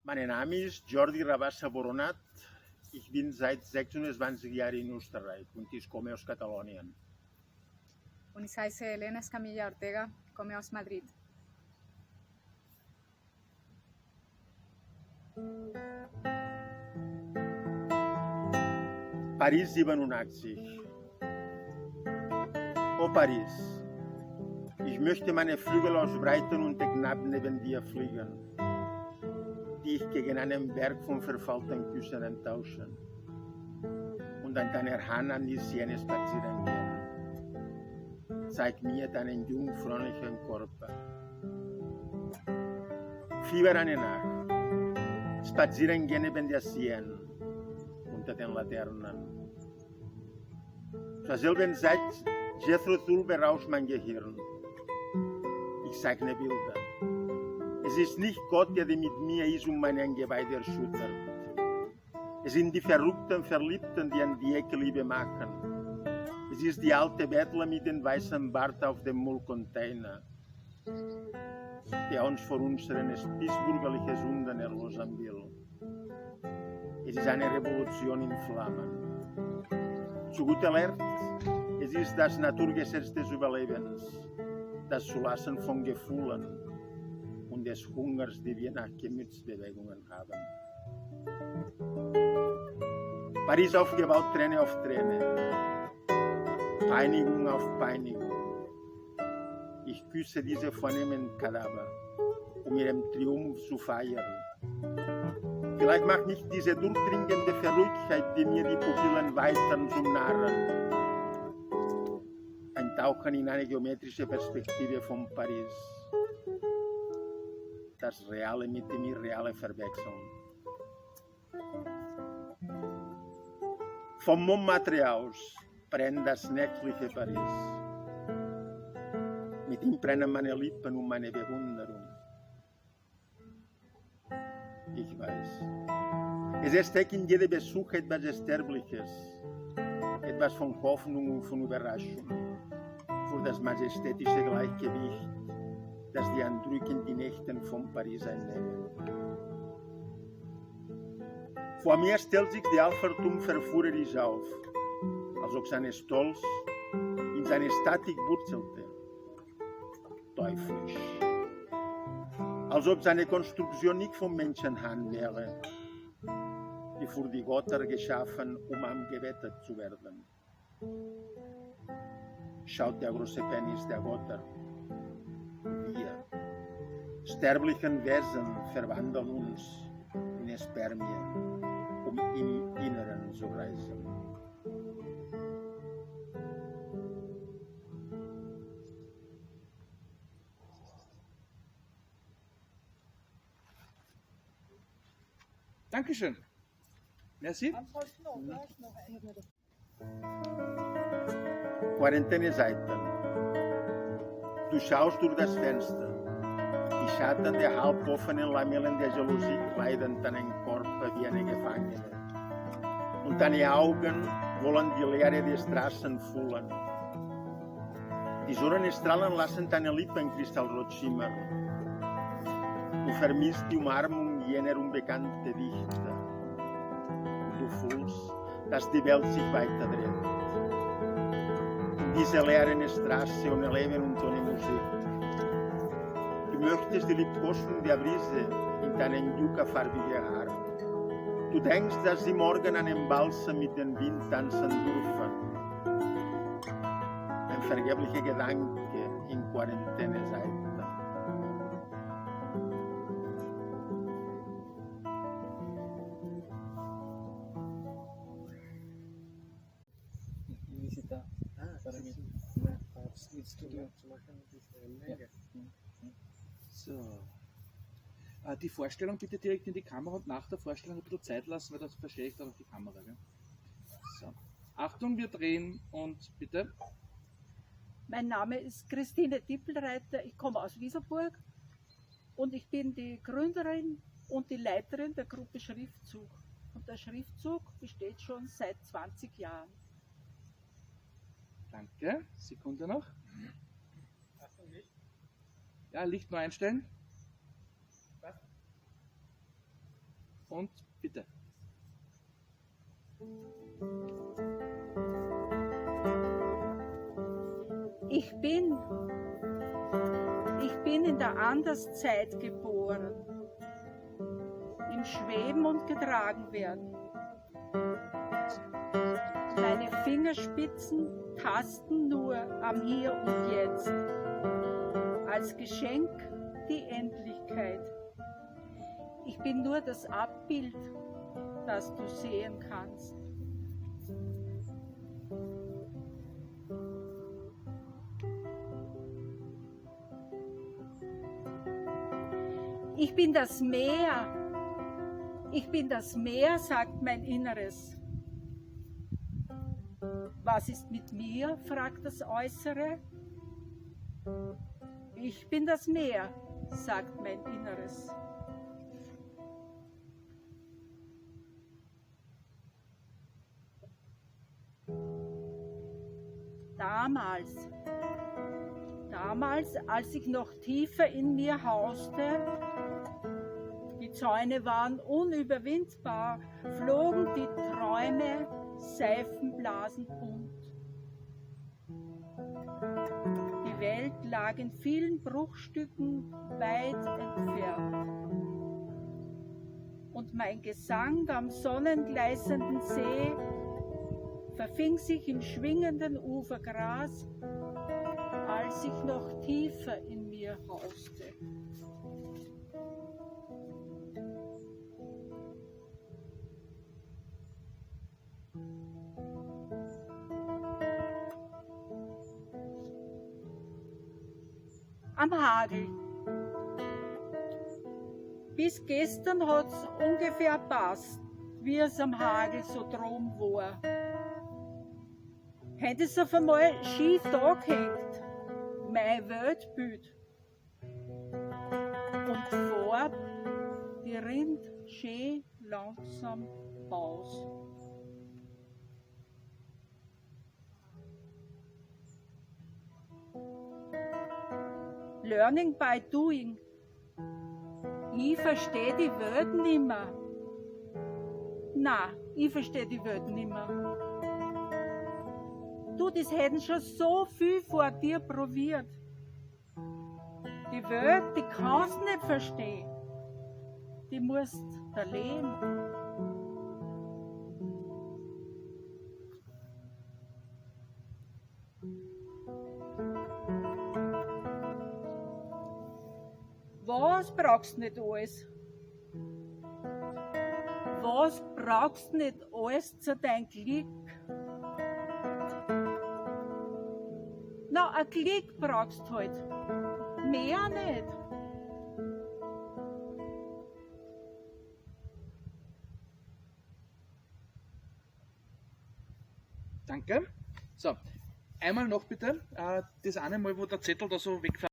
Mein Name ist Jordi Rabasa-Boronat. Ich bin seit 26 Jahren in Österreich und ich komme aus Katalonien. Und ich heiße Elena Escamilla, komme aus Madrid. Paris 87. Oh Paris, ich möchte meine Flügel ausbreiten und knapp neben dir fliegen, dich gegen einen Berg von verfaulten Küssen enttauschen und an deiner Hand an die Seine spazieren gehen. Zeig mir deinen jungfräulichen Körper. Fieber eine Nacht, spazieren gehen neben der Seine, unter den Laternen. Zur selben Zeit Jethro berauscht mein Gehirn. Ich zeichne Bilder. Es ist nicht Gott, der mit mir ist und mein Eingeweide erschüttert. Es sind die verrückten Verliebten, die an die Ecke Liebe machen. Es ist die alte Bettler mit dem weißen Bart auf dem Müllcontainer, der uns vor unseren spießbürgerlichen Sünden erlösen will. Es ist eine Revolution in Flammen. Zu guter Letzt, es ist das Naturgesetz des Überlebens, das Zulassen von Gefühlen und des Hungers, die wir nach Gemütsbewegungen haben. Paris aufgebaut, Träne auf Träne, Peinigung auf Peinigung. Ich küsse diese vornehmen Kadaver, um ihren Triumph zu feiern. Vielleicht macht mich diese durchdringende Verrücktheit, die mir die Pupillen weitern, zum Narren. Ein Tauchen in eine geometrische Perspektive von Paris. Das Reale mit dem Irreale verwechseln. Vom Montmartre aus brennt das nächtliche Paris. Mit ihm brennen meine Lippen und meine Bewunderung. Ich weiß. Es steckt in jedem Besuch etwas Sterbliches, etwas von Hoffnung und von Überraschung, für das majestätische Gleichgewicht, das die entrückenden Nächte von Paris einnehmen. Vor mir stellt sich der Altertum verführerisch auf, als ob sein Stolz in seine Statik wurzelte. Teuflisch. Als ob seine Konstruktion nicht von Menschenhand wäre, die für die Götter geschaffen, um angebetet zu werden. Schaut der große Penis der Götter. Wir, sterblichen Wesen, verwandeln uns in Spermien, um im Inneren zu reisen. Dankeschön. Merci. Quarantäne-Seiten. Du schaust durch das Fenster. Die Schatten der halboffenen Lamellen der Jalousie kleiden deinen Körper wie eine Gefangene. Und deine Augen wollen die Leere der Straßen füllen. Die Sonnenstrahlen lassen deine Lippen kristallrot schimmern. Du vermisst die Umarmung jener unbekannten Dichter. Du fühlst, dass die Welt sich weiterdreht. In dieser leeren Straße ohne Leben und ohne Musik. Du möchtest die Liebkosung der Brise in deinen yuccafarbigen Haaren. Du denkst, dass sie morgen an einem Balsam mit dem Wind tanzen dürfen. Ein vergeblicher Gedanke in Quarantäne-Seiten. So. Die Vorstellung bitte direkt in die Kamera und nach der Vorstellung ein bisschen Zeit lassen, weil das verstehe ich dann auf die Kamera. Gell? So. Achtung, wir drehen und bitte. Mein Name ist Christine Tippelreiter, ich komme aus Wieselburg und ich bin die Gründerin und die Leiterin der Gruppe Schriftzug. Und der Schriftzug besteht schon seit 20 Jahren. Danke. Sekunde noch. Ja, Licht nur einstellen. Und bitte. Ich bin in der Anderszeit geboren, im Schweben und getragen werden. Meine Fingerspitzen tasten nur am Hier und Jetzt, als Geschenk die Endlichkeit. Ich bin nur das Abbild, das du sehen kannst. Ich bin das Meer. Ich bin das Meer, sagt mein Inneres. Was ist mit mir, fragt das Äußere. Ich bin das Meer, sagt mein Inneres. Damals, als ich noch tiefer in mir hauste, die Zäune waren unüberwindbar, flogen die Träume seifenblasend bunt. Die Welt lag in vielen Bruchstücken weit entfernt. Und mein Gesang am sonnengleißenden See verfing sich im schwingenden Ufergras, als ich noch tiefer in mir hauste. Am Hagel. Bis gestern hat es ungefähr passt, wie es am Hagel so drum war. Heute ist auf einmal schief da gehängt, mein Weltbild. Und die Farbe, die rinnt schön langsam aus. Learning by doing. Ich verstehe die Welt nimmer. Nein, ich verstehe die Welt nimmer. Du, das hätten schon so viel vor dir probiert. Die Welt, die kannst nicht verstehen. Die musst erleben. Was brauchst du nicht alles? Was brauchst du nicht alles zu deinem Glück? Na, ein Glück brauchst du halt. Mehr nicht. Danke. So, einmal noch bitte. Das eine Mal, wo der Zettel da so wegfällt.